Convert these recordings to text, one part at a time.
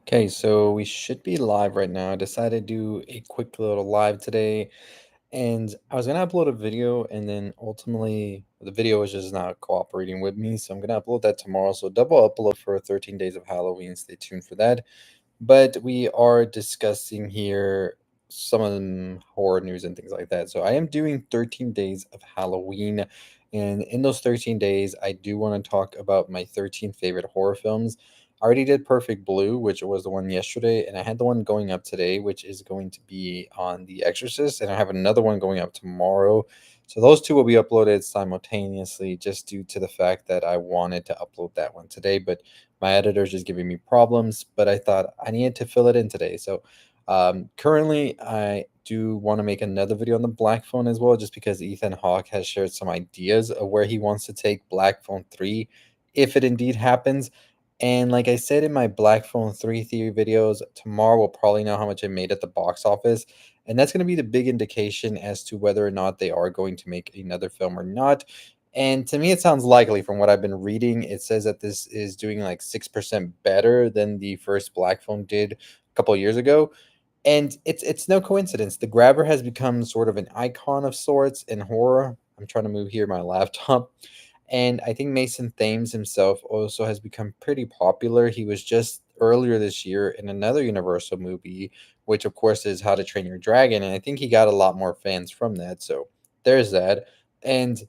Okay, so we should be live right now. I decided to do a quick little live today, and I was gonna upload a video, and then ultimately the video was just not cooperating with me, so I'm gonna upload that tomorrow. So double upload for 13 days of Halloween. Stay tuned for that. But we are discussing here some of the horror news and things like that. So I am doing 13 days of Halloween. And in those 13 days, I do want to talk about my 13 favorite horror films. I already did Perfect Blue, which was the one yesterday, and I had the one going up today, which is going to be on The Exorcist, and I have another one going up tomorrow. So those two will be uploaded simultaneously just due to the fact that I wanted to upload that one today, but my editor's just giving me problems, but I thought I needed to fill it in today. So currently, I do want to make another video on the Black Phone as well, just because Ethan Hawke has shared some ideas of where he wants to take Black Phone 3 if it indeed happens. And like I said in my Black Phone 3 theory videos, tomorrow we'll probably know how much it made at the box office. And that's going to be the big indication as to whether or not they are going to make another film or not. And to me, it sounds likely from what I've been reading. It says that this is doing like 6% better than the first Black Phone did a couple of years ago. And it's no coincidence. The Grabber has become sort of an icon of sorts in horror. I'm trying to move here my laptop. And I think Mason Thames himself also has become pretty popular. He was just earlier this year in another Universal movie, which of course is How to Train Your Dragon. And I think he got a lot more fans from that. So there's that. And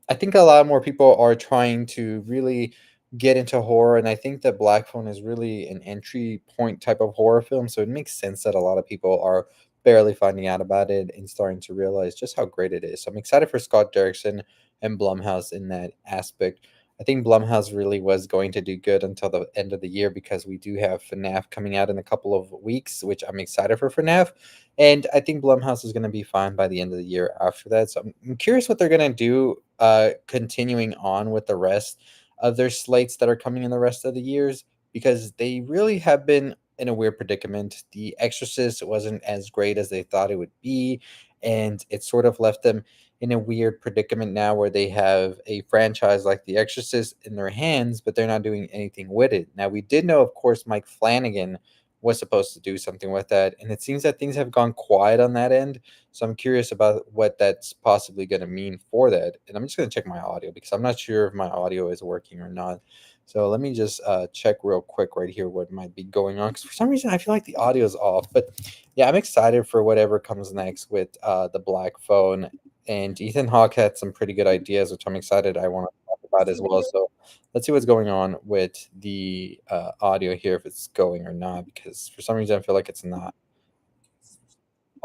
I think a lot more people are trying to really get into horror, and I think that Black Phone is really an entry point type of horror film, so it makes sense that a lot of people are barely finding out about it and starting to realize just how great it is. So I'm excited for Scott Derrickson and Blumhouse in that aspect. I think Blumhouse really was going to do good until the end of the year because we do have FNAF coming out in a couple of weeks, which I'm excited for FNAF. And I think Blumhouse is going to be fine by the end of the year after that. So I'm curious what they're going to do continuing on with the rest of their slates that are coming in the rest of the years because they really have been in a weird predicament. The Exorcist wasn't as great as they thought it would be, and it sort of left them in a weird predicament now where they have a franchise like The Exorcist in their hands, but they're not doing anything with it. Now, we did know, of course, Mike Flanagan was supposed to do something with that, and it seems that things have gone quiet on that end. So I'm curious about what that's possibly going to mean for that. And I'm just going to check my audio because I'm not sure if my audio is working or not. So let me just check real quick right here what might be going on because for some reason I feel like the audio is off. But yeah, I'm excited for whatever comes next with the Black Phone. And Ethan Hawke had some pretty good ideas, which I'm excited I want to talk about as well. So let's see what's going on with the audio here, if it's going or not, because for some reason I feel like it's not.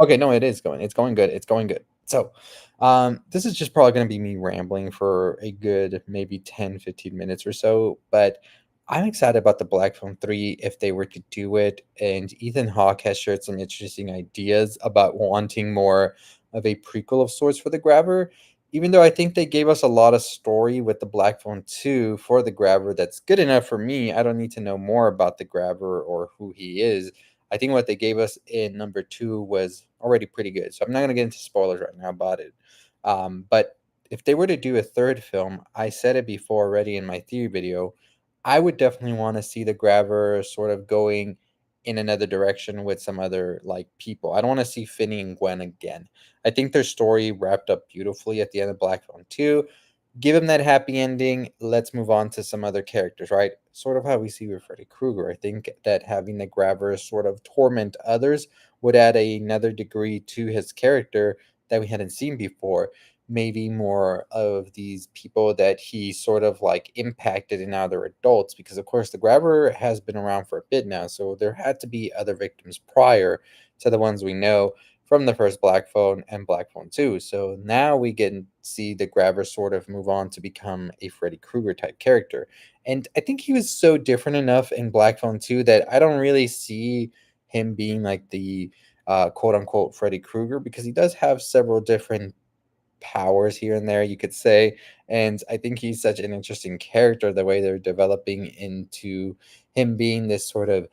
Okay, no, it is going. It's going good. It's going good. So, this is just probably going to be me rambling for a good maybe 10, 15 minutes or so. But I'm excited about the Black Phone 3 if they were to do it. And Ethan Hawke has shared some interesting ideas about wanting more of a prequel of sorts for the Grabber. Even though I think they gave us a lot of story with the Black Phone 2 for the Grabber that's good enough for me. I don't need to know more about the Grabber or who he is. I think what they gave us in number 2 was already pretty good. So I'm not gonna get into spoilers right now about it. But if they were to do a third film, I said it before already in my theory video, I would definitely want to see the Grabber sort of going in another direction with some other like people. I don't want to see Finney and Gwen again. I think their story wrapped up beautifully at the end of Black Phone 2. Give him that happy ending. Let's move on to some other characters, right? Sort of how we see with Freddy Krueger. I think that having the Grabber sort of torment others would add another degree to his character that we hadn't seen before. Maybe more of these people that he sort of like impacted and now they're adults, because of course the Grabber has been around for a bit now, so there had to be other victims prior to the ones we know from the first Black Phone and Black Phone 2. So now we can see the Grabber sort of move on to become a Freddy Krueger type character. And I think he was so different enough in Black Phone 2 that I don't really see him being like the quote unquote Freddy Krueger, because he does have several different powers here and there, you could say. And I think he's such an interesting character, the way they're developing into him being this sort of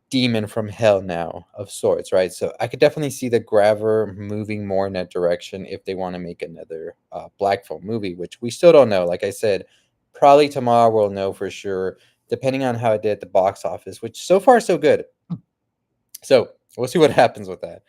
demon from hell now of sorts, right? So I could definitely see the Grabber moving more in that direction if they want to make another Black Phone movie, which we still don't know. Like I said, probably tomorrow we'll know for sure. depending on how it did at the box office, which so far so good. So we'll see what happens with that.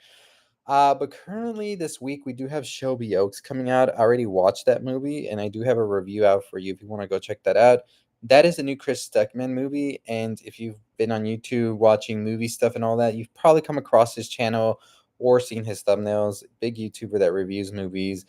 But currently this week we do have Shelby Oaks coming out. I already watched that movie, and I do have a review out for you if you want to go check that out. That is the new Chris Stuckman movie, and if you've been on YouTube watching movie stuff and all that, you've probably come across his channel or seen his thumbnails. Big YouTuber that reviews movies.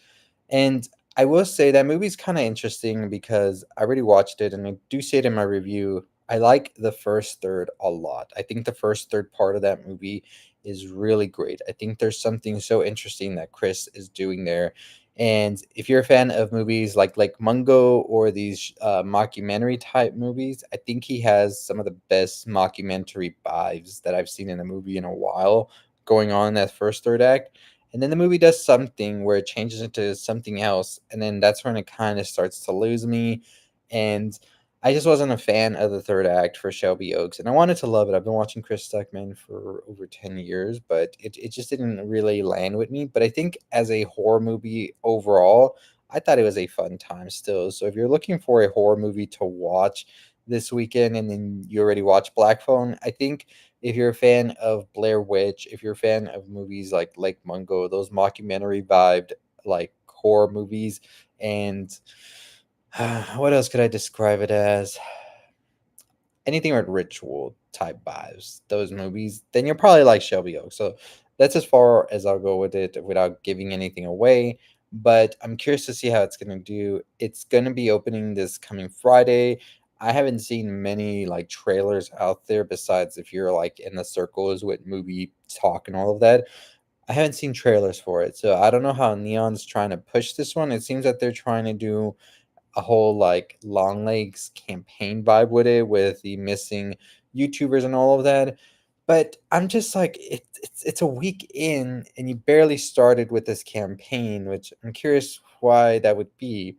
And I will say that movie's kind of interesting because I already watched it and I do say it in my review. I like the first third a lot. I think the first third part of that movie is really great. I think there's something so interesting that Chris is doing there. And if you're a fan of movies like Mungo or these mockumentary type movies, I think he has some of the best mockumentary vibes that I've seen in a movie in a while going on in that first third act. And then the movie does something where it changes into something else, and then that's when it kind of starts to lose me. And I just wasn't a fan of the third act for Shelby Oaks, and I wanted to love it. I've been watching Chris Stuckman for over 10 years, but it just didn't really land with me. But I think as a horror movie overall, I thought it was a fun time still. So if you're looking for a horror movie to watch this weekend and then you already watched Black Phone, I think if you're a fan of Blair Witch, if you're a fan of movies like Lake Mungo, those mockumentary vibed like horror movies, and what else could I describe it as? Anything with ritual type vibes, those movies, then you're probably like Shelby Oaks. So that's as far as I'll go with it without giving anything away. But I'm curious to see how it's gonna do. It's gonna be opening this coming Friday. I haven't seen many like trailers out there besides if you're like in the circles with movie talk and all of that. I haven't seen trailers for it. So I don't know how Neon's trying to push this one. It seems that they're trying to do a whole like long legs campaign vibe with it with the missing YouTubers and all of that. But I'm just like it's a week in and you barely started with this campaign, which I'm curious why that would be.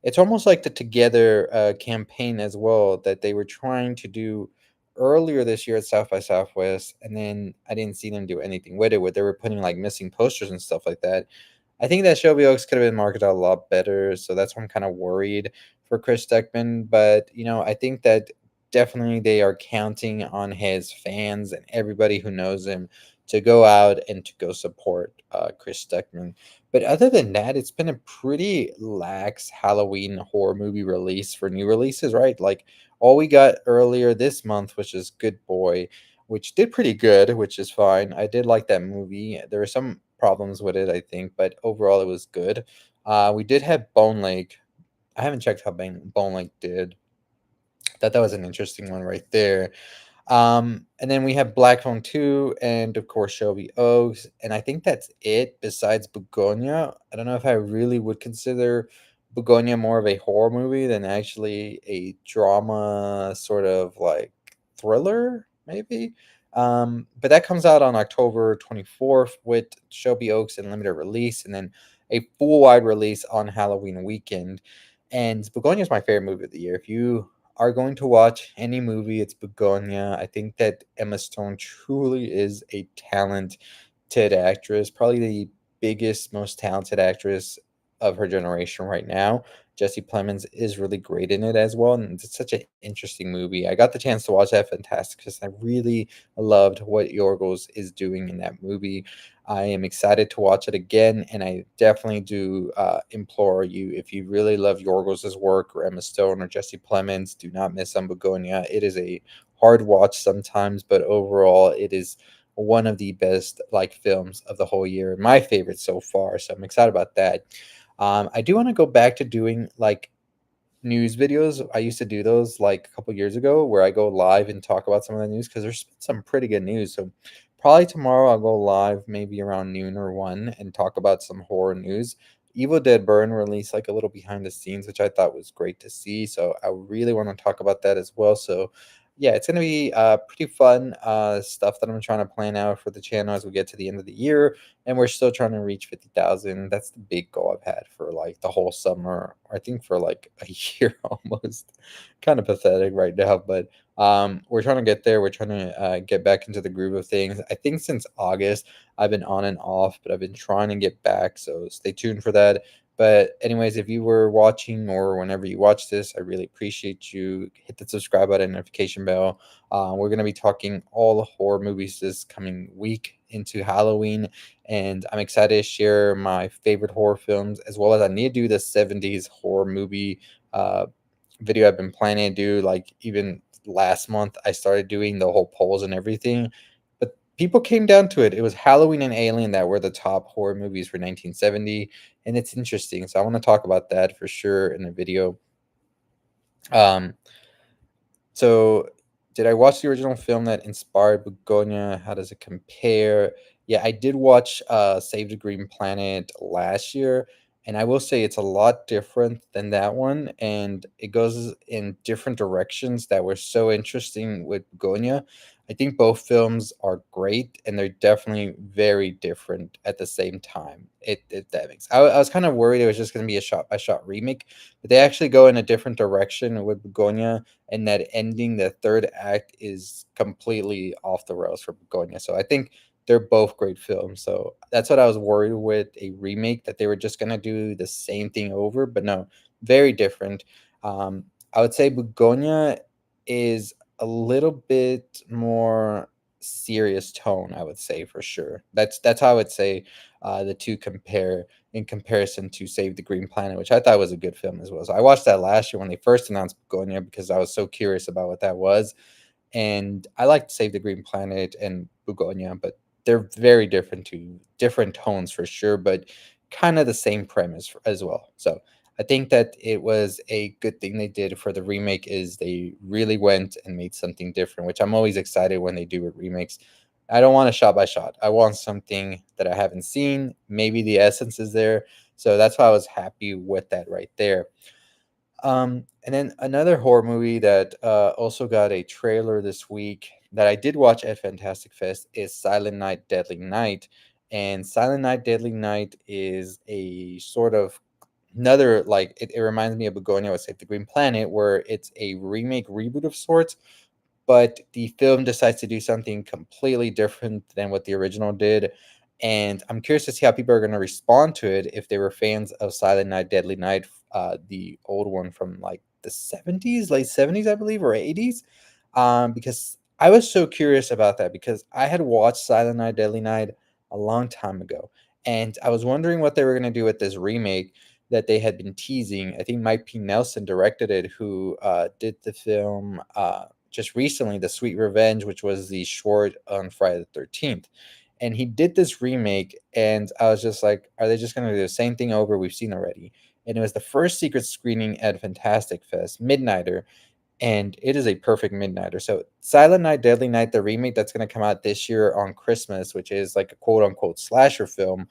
It's almost like the Together campaign as well that they were trying to do earlier this year at South by Southwest, and then I didn't see them do anything with it. Where they were putting like missing posters and stuff like that. I think that Shelby Oaks could have been marketed a lot better, so that's why I'm kind of worried for Chris Deckman. But I think that definitely they are counting on his fans and everybody who knows him to go out and to go support Chris Deckman. But other than that, it's been a pretty lax Halloween horror movie release for new releases, right? Like all we got earlier this month, which is Good Boy, which did pretty good, which is fine. I did like that movie. There were some problems with it, I think, but overall it was good. We did have Bone Lake. I haven't checked how Bone Lake did. Thought that was an interesting one right there. And then we have Black Phone 2 and of course Shelby Oaks. And I think that's it besides Bugonia. I don't know if I really would consider Bugonia more of a horror movie than actually a drama sort of like thriller, maybe. But that comes out on October 24th with Shelby Oaks in limited release and then a full wide release on Halloween weekend. And Bugonia is my favorite movie of the year. If you are going to watch any movie, it's Bugonia. I think that Emma Stone truly is a talented actress, probably the biggest, most talented actress of her generation right now. Jesse Plemons is really great in it as well, and it's such an interesting movie. I got the chance to watch that Fantastic because I really loved what Yorgos is doing in that movie. I am excited to watch it again, and I definitely do implore you if you really love Yorgos' work or Emma Stone or Jesse Plemons, do not miss on Bugonia. It is a hard watch sometimes, but overall, it is one of the best like films of the whole year, my favorite so far. So I'm excited about that. I do want to go back to doing like news videos. I used to do those like a couple years ago where I go live and talk about some of the news because there's some pretty good news. So probably tomorrow I'll go live maybe around noon or 1 and talk about some horror news. Evil Dead Burn released like a little behind the scenes, which I thought was great to see. So I really want to talk about that as well. So yeah, it's gonna be pretty fun stuff that I'm trying to plan out for the channel as we get to the end of the year, and we're still trying to reach 50,000. That's the big goal I've had for like the whole summer. I think for like a year almost. Kind of pathetic right now, but we're trying to get there. We're trying to get back into the groove of things. I think since August I've been on and off, but I've been trying to get back. So stay tuned for that. But anyways, if you were watching or whenever you watch this, I really appreciate you. Hit the subscribe button, notification bell. We're gonna be talking all the horror movies this coming week into Halloween, and I'm excited to share my favorite horror films as well as I need to do the 70s horror movie uh, video I've been planning to do. Like even last month, I started doing the whole polls and everything, but people came down to it. It was Halloween and Alien that were the top horror movies for 1970, and it's interesting. So I want to talk about that for sure in the video. Um, so, did I watch the original film that inspired Bugonia? How does it compare? Yeah, I did watch Save the Green Planet last year, and I will say it's a lot different than that one, and it goes in different directions that were so interesting with Bugonia. I think both films are great, and they're definitely very different at the same time. It that makes I was kind of worried it was just going to be a shot by shot remake, but they actually go in a different direction with Bugonia, and that ending, the third act is completely off the rails for Bugonia. So I think they're both great films. So that's what I was worried with a remake, that they were just gonna do the same thing over, but no, very different. I would say Bugonia is a little bit more serious tone, I would say for sure. That's how I would say the two compare in comparison to Save the Green Planet, which I thought was a good film as well. So I watched that last year when they first announced Bugonia because I was so curious about what that was. And I liked Save the Green Planet and Bugonia, but they're very different to different tones for sure, but kind of the same premise as well. So I think that it was a good thing they did for the remake is they really went and made something different, which I'm always excited when they do with remakes. I don't want a shot by shot. I want something that I haven't seen. Maybe the essence is there. So that's why I was happy with that right there. And then another horror movie that also got a trailer this week that I did watch at Fantastic Fest is Silent Night, Deadly Night. And Silent Night, Deadly Night is a sort of another, like, it reminds me of Begonia with Save the Green Planet, where it's a remake reboot of sorts, but the film decides to do something completely different than what the original did. And I'm curious to see how people are going to respond to it if they were fans of Silent Night, Deadly Night, the old one from like the 70s, late 70s, I believe, or 80s. Because I was so curious about that because I had watched Silent Night, Deadly Night a long time ago. And I was wondering what they were going to do with this remake that they had been teasing. I think Mike P. Nelson directed it, who did the film just recently, The Sweet Revenge, which was the short on Friday the 13th. And he did this remake, and I was just like, are they just going to do the same thing over we've seen already? And it was the first secret screening at Fantastic Fest, Midnighter, and it is a perfect midnighter. So Silent Night, Deadly Night, the remake that's going to come out this year on Christmas, which is like a quote unquote slasher film.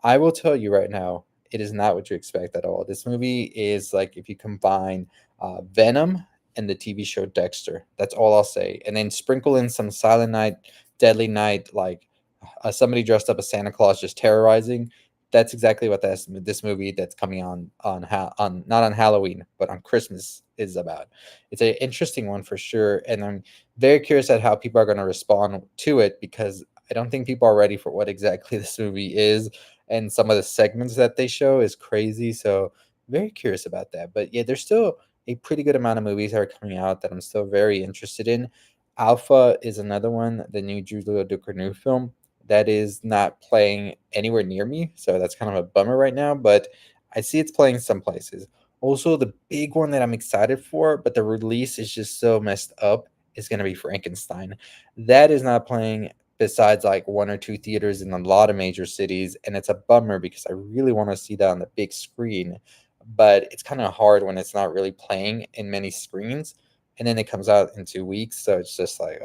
I will tell you right now, it is not what you expect at all. This movie is like if you combine Venom and the TV show Dexter. That's all I'll say. And then sprinkle in some Silent Night, Deadly Night, like somebody dressed up as Santa Claus just terrorizing. That's exactly what this movie that's coming on not on Halloween but on Christmas is about. It's an interesting one for sure, and I'm very curious at how people are going to respond to it because I don't think people are ready for what exactly this movie is, and some of the segments that they show is crazy. So very curious about that. But yeah, there's still a pretty good amount of movies that are coming out that I'm still very interested in. Alpha is another one, the new Julia Ducournau film that is not playing anywhere near me, so that's kind of a bummer right now. But I see it's playing some places. Also, the big one that I'm excited for, but the release is just so messed up, is going to be Frankenstein. That is not playing besides like one or two theaters in a lot of major cities, and it's a bummer because I really want to see that on the big screen. But it's kind of hard when it's not really playing in many screens, and then it comes out in 2 weeks. So it's just like,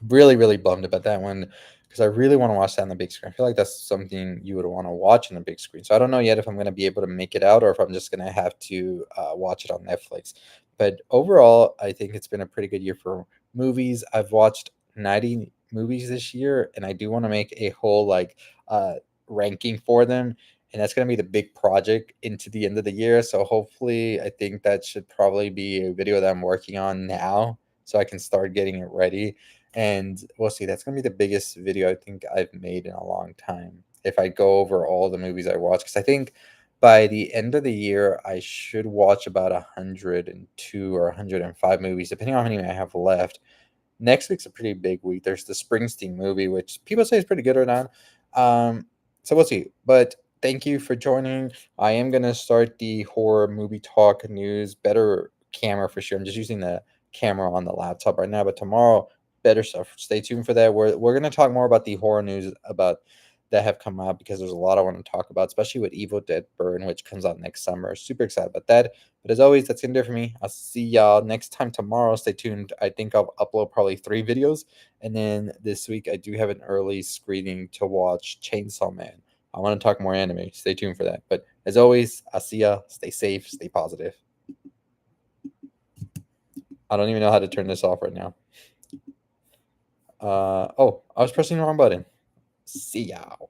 really, really bummed about that one because I really want to watch that on the big screen. I feel like that's something you would want to watch on the big screen. So I don't know yet if I'm going to be able to make it out or if I'm just going to have to watch it on Netflix. But overall, I think it's been a pretty good year for movies. I've watched 90 movies this year, and I do want to make a whole like uh, ranking for them. And that's going to be the big project into the end of the year. So hopefully, I think that should probably be a video that I'm working on now so I can start getting it ready, and we'll see. That's gonna be the biggest video I think I've made in a long time if I go over all the movies I watch. Because I think by the end of the year, I should watch about 102 or 105 movies, depending on how many I have left. Next week's a pretty big week. There's the Springsteen movie, which people say is pretty good right now. So we'll see. But thank you for joining. I am gonna start the horror movie talk news. Better camera for sure. I'm just using the camera on the laptop right now, but tomorrow, better stuff. Stay tuned for that. We're gonna talk more about the horror news about that have come out because there's a lot I want to talk about, especially with Evil Dead Burn, which comes out next summer. Super excited about that. But as always, that's gonna do it for me. I'll see y'all next time tomorrow. Stay tuned. I think I'll upload probably 3 videos. And then this week I do have an early screening to watch Chainsaw Man. I want to talk more anime. Stay tuned for that. But as always, I'll see ya. Stay safe, stay positive. I don't even know how to turn this off right now. Oh, I was pressing the wrong button. See y'all.